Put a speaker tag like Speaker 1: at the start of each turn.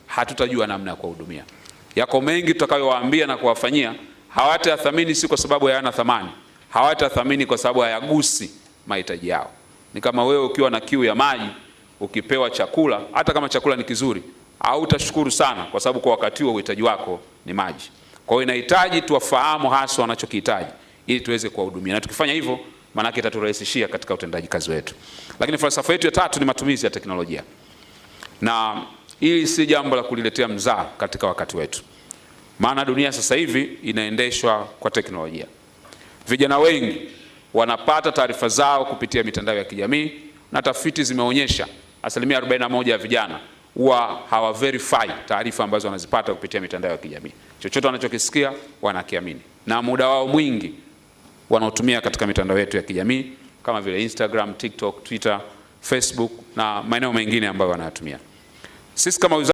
Speaker 1: hatutajua namna ya kuwahudumia. Yako mengi tutakayowaambia na kuwafanyia, hawatayathamini si kwa sababu hayana thamani, hawatayathamini kwa sababu hayagusi mahitaji yao. Ni kama wewe ukiwa na kiu ya maji, ukipewa chakula, hata kama chakula ni kizuri, hautashukuru sana kwa sababu kwa wakati huo uhitaji wako ni maji. Kwa hiyo inahitaji tuwafahamu hasa wanachokihitaji ili tuweze kuwahudumia. Na tukifanya hivyo, maana yake itaturahisishia katika utendaji kazi wetu. Lakini falsafa yetu ya tatu ni matumizi ya teknolojia. Na hili si jambo la kuliletea mzaha katika wakati wetu. Maana dunia sasa hivi inaendeshwa kwa teknolojia. Vijana wengi wanapata taarifa zao kupitia mitandao ya kijamii, na tafiti zimeonyesha 41% ya vijana huwa hawaverify taarifa ambazo wanazipata kupitia mitandao ya kijamii. Chochote wanachokisikia wanakiamini. Na muda wao mwingi wanaotumia katika mitandao yetu ya kijamii kama vile Instagram, TikTok, Twitter, Facebook na maeneo mengine ambayo wanayatumia. Sisi kama